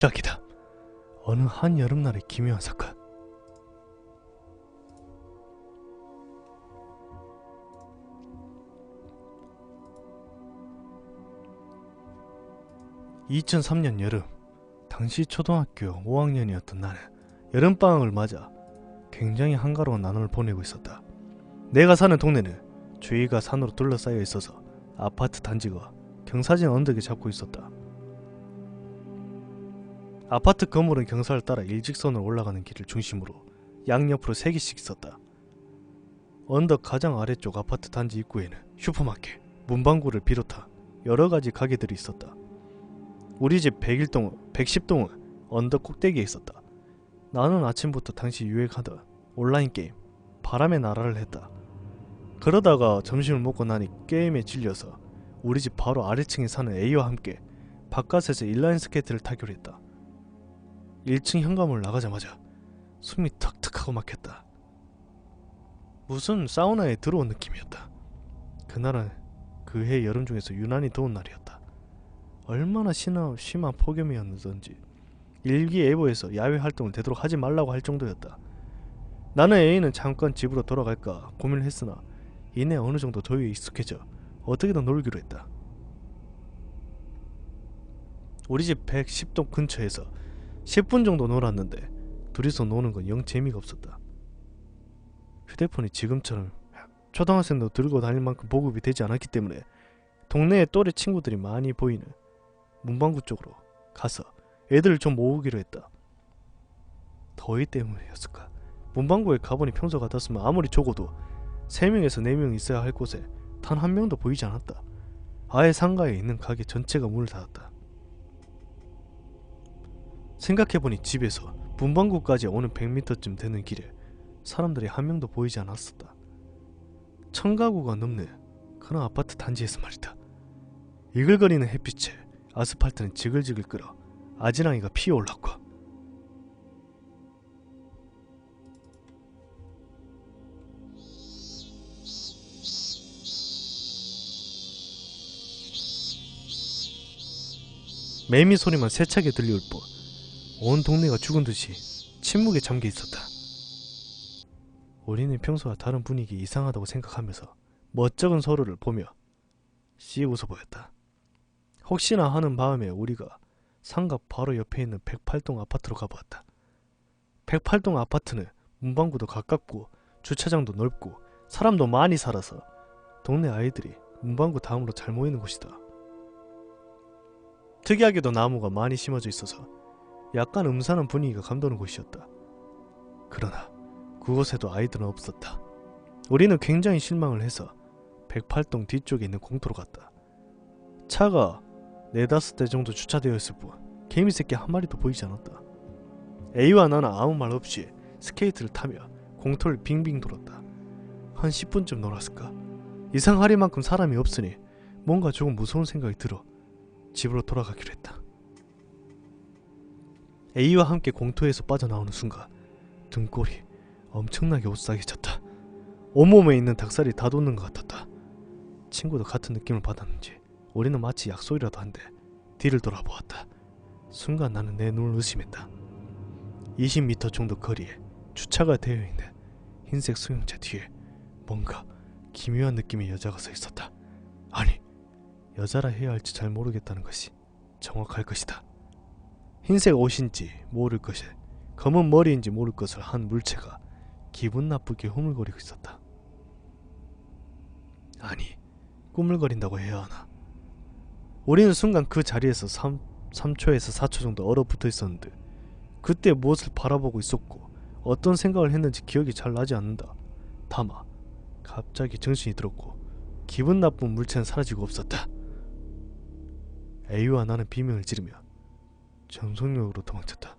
시작이다. 어느 한여름날의 기묘한 사건. (2003년) 여름, 당시 초등학교 5학년이었던 나는 여름방학을 맞아 굉장히 한가로운 나날을 보내고 있었다. 내가 사는 동네는 주위가 산으로 둘러싸여 있어서 아파트 단지가 경사진 언덕에 잡고 있었다. 아파트 건물은 경사를 따라 일직선으로 올라가는 길을 중심으로 양옆으로 3개씩 있었다. 언덕 가장 아래쪽 아파트 단지 입구에는 슈퍼마켓, 문방구를 비롯한 여러가지 가게들이 있었다. 우리 집 110동은 언덕 꼭대기에 있었다. 나는 아침부터 당시 유행하던 온라인 게임 바람의 나라를 했다. 그러다가 점심을 먹고 나니 게임에 질려서 우리 집 바로 아래층에 사는 A와 함께 바깥에서 인라인 스케이트를 타기로 했다. 1층 현관문을 나가자마자 숨이 턱턱하고 막혔다. 무슨 사우나에 들어온 느낌이었다. 그날은 그해 여름 중에서 유난히 더운 날이었다. 얼마나 심한 폭염이었는지 일기예보에서 야외 활동을 되도록 하지 말라고 할 정도였다. 나는 A는 잠깐 집으로 돌아갈까 고민을 했으나 이내 어느 정도 더위에 익숙해져 어떻게든 놀기로 했다. 우리 집 110동 근처에서 10분 정도 놀았는데 둘이서 노는 건 영 재미가 없었다. 휴대폰이 지금처럼 초등학생도 들고 다닐 만큼 보급이 되지 않았기 때문에 동네에 또래 친구들이 많이 보이는 문방구 쪽으로 가서 애들을 좀 모으기로 했다. 더위 때문이었을까? 문방구에 가보니 평소 같았으면 아무리 적어도 3명에서 4명 있어야 할 곳에 단 한 명도 보이지 않았다. 아예 상가에 있는 가게 전체가 문을 닫았다. 생각해보니 집에서 문방구까지 오는 100m쯤 되는 길에 사람들이 한 명도 보이지 않았었다. 1000가구가 넘는 그런 아파트 단지에서 말이다. 이글거리는 햇빛에 아스팔트는 지글지글 끓어 아지랑이가 피어올랐고 매미 소리만 세차게 들려올 뿐 온 동네가 죽은 듯이 침묵에 잠겨 있었다. 우리는 평소와 다른 분위기 이상하다고 생각하면서 멋쩍은 서로를 보며 씩 웃어보였다. 혹시나 하는 마음에 우리가 상가 바로 옆에 있는 108동 아파트로 가보았다. 108동 아파트는 문방구도 가깝고 주차장도 넓고 사람도 많이 살아서 동네 아이들이 문방구 다음으로 잘 모이는 곳이다. 특이하게도 나무가 많이 심어져 있어서 약간 음산한 분위기가 감도는 곳이었다. 그러나 그곳에도 아이들은 없었다. 우리는 굉장히 실망을 해서 108동 뒤쪽에 있는 공터로 갔다. 차가 4-5대 정도 주차되어 있을 뿐 개미새끼 한 마리도 보이지 않았다. A와 나는 아무 말 없이 스케이트를 타며 공터를 빙빙 돌았다. 한 10분쯤 놀았을까? 이상하리만큼 사람이 없으니 뭔가 조금 무서운 생각이 들어 집으로 돌아가기로 했다. A와 함께 공터에서 빠져나오는 순간 등골이 엄청나게 오싹해졌다. 온몸에 있는 닭살이 다 돋는 것 같았다. 친구도 같은 느낌을 받았는지 우리는 마치 약속이라도 한데 뒤를 돌아보았다. 순간 나는 내 눈을 의심했다. 20m 정도 거리에 주차가 되어 있는 흰색 승용차 뒤에 뭔가 기묘한 느낌의 여자가 서 있었다. 아니, 여자라 해야 할지 잘 모르겠다는 것이 정확할 것이다. 흰색 옷인지 모를 것에 검은 머리인지 모를 것을 한 물체가 기분 나쁘게 흐물거리고 있었다. 아니, 꾸물거린다고 해야 하나. 우리는 순간 그 자리에서 3초에서 4초 정도 얼어붙어 있었는데 그때 무엇을 바라보고 있었고 어떤 생각을 했는지 기억이 잘 나지 않는다. 다만 갑자기 정신이 들었고 기분 나쁜 물체는 사라지고 없었다. A와 나는 비명을 지르며 전속력으로 도망쳤다.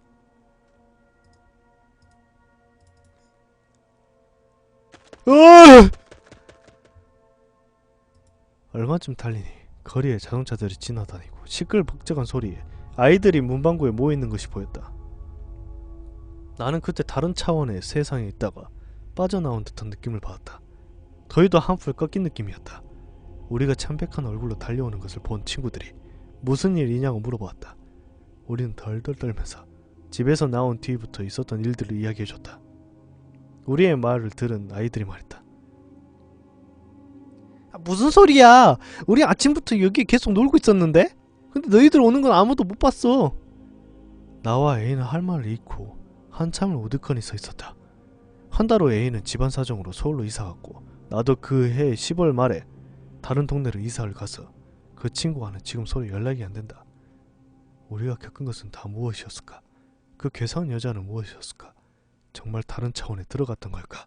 얼마쯤 달리니 거리에 자동차들이 지나다니고 시끌벅적한 소리에 아이들이 문방구에 모여있는 것이 보였다. 나는 그때 다른 차원의 세상에 있다가 빠져나온 듯한 느낌을 받았다. 더위도 한풀 꺾인 느낌이었다. 우리가 창백한 얼굴로 달려오는 것을 본 친구들이 무슨 일이냐고 물어보았다. 우리는 덜덜 떨면서 집에서 나온 뒤부터 있었던 일들을 이야기해줬다. 우리의 말을 들은 아이들이 말했다. 무슨 소리야? 우리 아침부터 여기 계속 놀고 있었는데? 근데 너희들 오는 건 아무도 못 봤어. 나와 A는 할 말을 잃고 한참을 우두커니 서 있었다. 한 달 후 A는 집안 사정으로 서울로 이사갔고 나도 그 해 10월 말에 다른 동네로 이사를 가서 그 친구와는 지금 서로 연락이 안 된다. 우리가 겪은 것은 다 무엇이었을까? 그 괴상한 여자는 무엇이었을까? 정말 다른 차원에 들어갔던 걸까?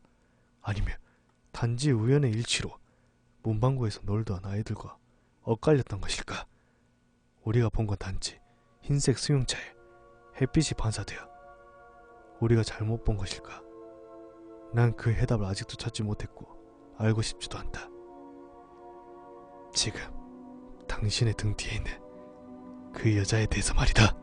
아니면 단지 우연의 일치로 문방구에서 놀던 아이들과 엇갈렸던 것일까? 우리가 본 건 단지 흰색 수용차에 햇빛이 반사되어 우리가 잘못 본 것일까? 난 그 해답을 아직도 찾지 못했고 알고 싶지도 않다. 지금 당신의 등 뒤에 있는 그 여자에 대해서 말이다.